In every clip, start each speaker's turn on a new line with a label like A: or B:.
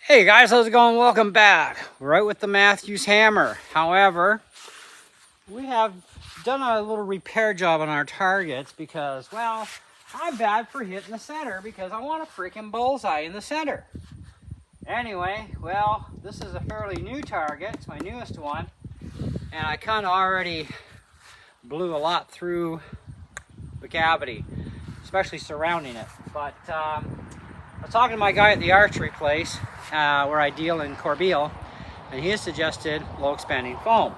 A: Hey guys, how's it going? Welcome back. We're out with the Matthews hammer. However, we have done a little repair job on our targets because, well, I'm bad for hitting the center because I want a freaking bullseye in the center. Anyway, well, this is a fairly new target. It's my newest one. And I kind of already blew a lot through the cavity, especially surrounding it. But I was talking to my guy at the archery place where I deal in Corbeil, and he has suggested low expanding foam.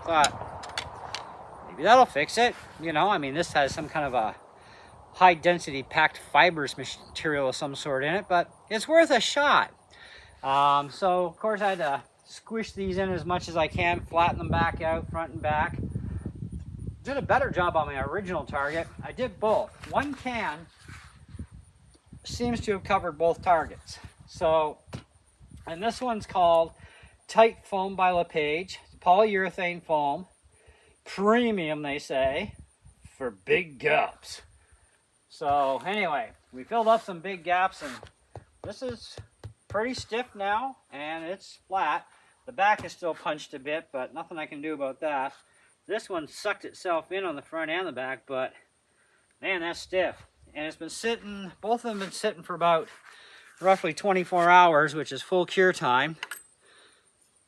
A: Thought maybe that'll fix it. You know, I mean, this has some kind of a high density packed fibers material of some sort in it, but it's worth a shot. So of course I had to squish these in as much as I can, flatten them back out, front and back. Did a better job on my original target. I did both. One can seems to have covered both targets. So, and this one's called Tight Foam by LePage. Polyurethane foam. Premium, they say, for big gaps. So anyway, we filled up some big gaps, and this is pretty stiff now, and it's flat. The back is still punched a bit, but nothing I can do about that. This one sucked itself in on the front and the back, but man, that's stiff. And it's been sitting, both of them have been sitting for about roughly 24 hours, which is full cure time.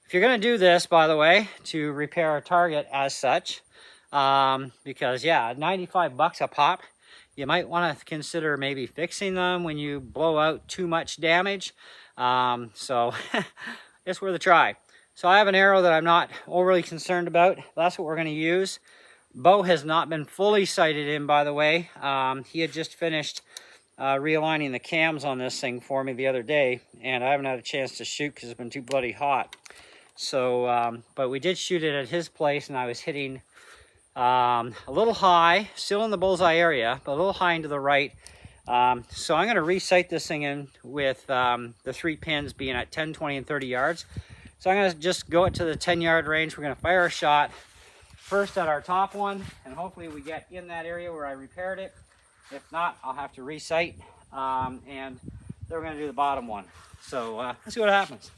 A: If you're going to do this, by the way, to repair a target as such, because yeah, 95 bucks a pop, you might want to consider maybe fixing them when you blow out too much damage. So it's worth a try. So I have an arrow that I'm not overly concerned about. That's what we're going to use. Bow has not been fully sighted in, by the way. He had just finished realigning the cams on this thing for me the other day, and I haven't had a chance to shoot because it's been too bloody hot. So, but we did shoot it at his place, and I was hitting a little high, still in the bullseye area, but a little high and to the right. So I'm going to re-sight this thing in with the 3 pins being at 10, 20, and 30 yards. So I'm going to just go it to the 10-yard range. We're going to fire a shot first at our top one, and hopefully we get in that area where I repaired it. If not, I'll have to re-sight, and then we're going to do the bottom one. So let's see what happens.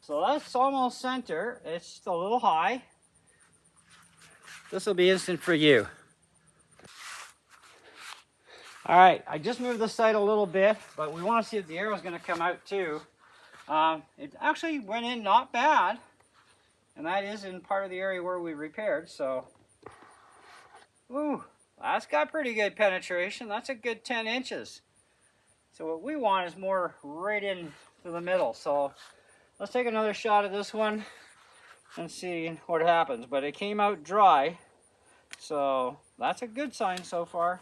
A: So that's almost center. It's just a little high. This will be instant for you. All right, I just moved the sight a little bit, but we want to see if the arrow is going to come out too. It actually went in not bad, and that is in part of the area where we repaired. So, ooh, that's got pretty good penetration. That's a good 10 inches. So what we want is more right in to the middle. So let's take another shot at this one and see what happens. But it came out dry, so that's a good sign so far.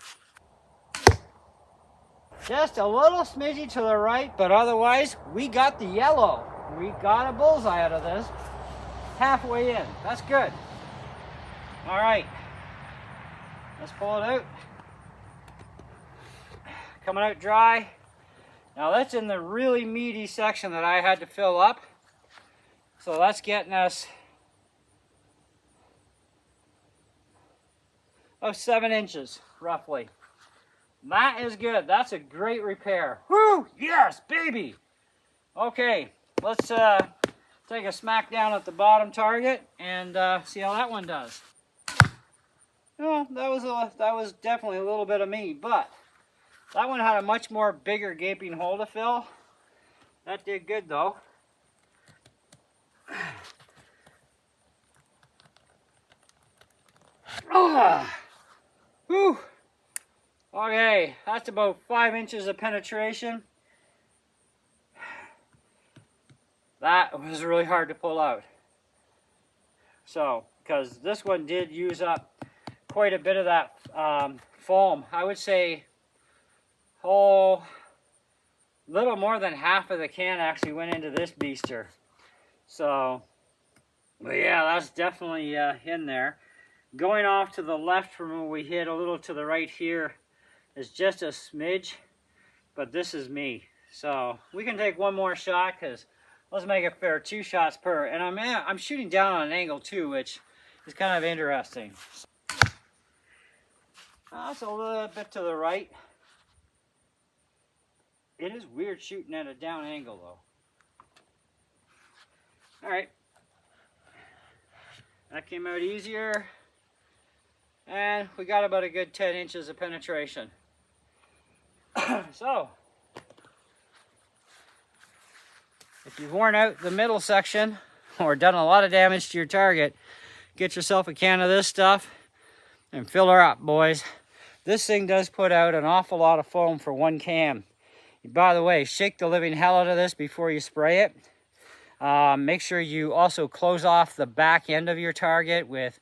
A: Just a little smidgy to the right, but otherwise we got the yellow. We got a bullseye out of this. Halfway in. That's good. All right. Let's pull it out. Coming out dry. Now that's in the really meaty section that I had to fill up. So that's getting us 7 inches, roughly. That is good. That's a great repair. Woo! Yes, baby! Okay, let's take a smack down at the bottom target and see how that one does. Well, that was definitely a little bit of me, but that one had a much more bigger gaping hole to fill. That did good though. Whew. Okay, that's about 5 inches of penetration. That was really hard to pull out. So, because this one did use up quite a bit of that foam. I would say, little more than half of the can actually went into this beaster. So, but yeah, that's definitely in there. Going off to the left from where we hit, a little to the right here, is just a smidge, but this is me. So we can take one more shot, because let's make it fair, 2 shots per. And I'm shooting down on an angle too, which is kind of interesting. That's a little bit to the right. It is weird shooting at a down angle though. All right, that came out easier, and we got about a good 10 inches of penetration. So, if you've worn out the middle section or done a lot of damage to your target, get yourself a can of this stuff and fill her up, boys. This thing does put out an awful lot of foam for one can. By the way, shake the living hell out of this before you spray it. Make sure you also close off the back end of your target with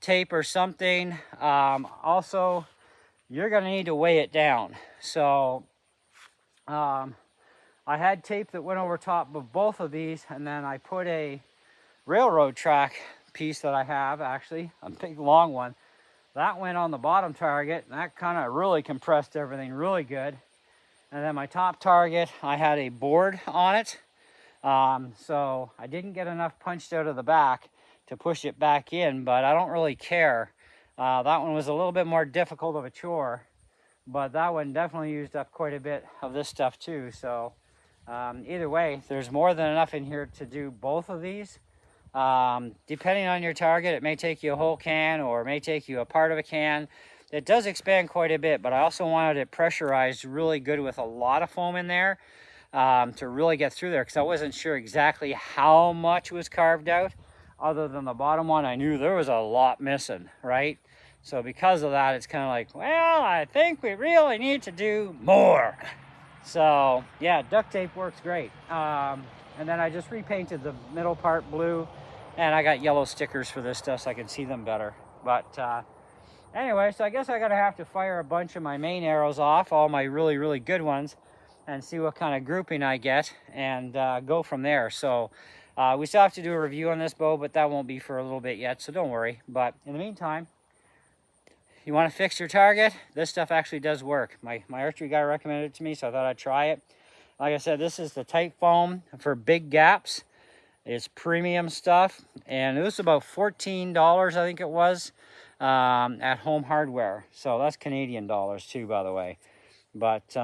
A: tape or something. Also, you're going to need to weigh it down. So I had tape that went over top of both of these, and then I put a railroad track piece that I have, actually, a big long one. That went on the bottom target, and that kind of really compressed everything really good. And then my top target, I had a board on it. So I didn't get enough punched out of the back to push it back in, but I don't really care. That one was a little bit more difficult of a chore, but that one definitely used up quite a bit of this stuff too. So either way, there's more than enough in here to do both of these. Depending on your target, it may take you a whole can or it may take you a part of a can. It does expand quite a bit, but I also wanted it pressurized really good with a lot of foam in there to really get through there, because I wasn't sure exactly how much was carved out. Other than the bottom one, I knew there was a lot missing, right? So because of that, it's kind of like, well, I think we really need to do more. So yeah, duct tape works great. And then I just repainted the middle part blue, and I got yellow stickers for this stuff so I can see them better. But anyway, so I guess I'm gonna have to fire a bunch of my main arrows off, all my really, really good ones, and see what kind of grouping I get, and go from there. So we still have to do a review on this bow, but that won't be for a little bit yet, so don't worry. But in the meantime, you want to fix your target, this stuff actually does work. My archery guy recommended it to me, so I thought I'd try it. Like I said, this is the tight foam for big gaps. It's premium stuff, and it was about $14, I think it was, at Home Hardware. So that's Canadian dollars too, by the way. But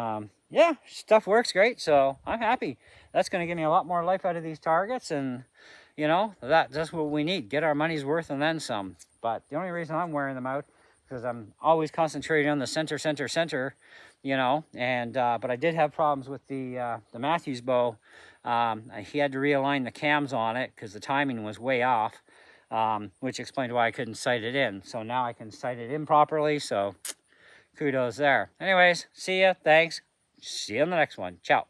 A: yeah, stuff works great, so I'm happy. That's going to give me a lot more life out of these targets, and you know, that's what we need. Get our money's worth and then some. But the only reason I'm wearing them out because I'm always concentrating on the center, you know. And but I did have problems with the Matthews bow. He had to realign the cams on it because the timing was way off, which explained why I couldn't sight it in. So now I can sight it in properly, so kudos there. Anyways, see ya, thanks. See you in the next one. Ciao.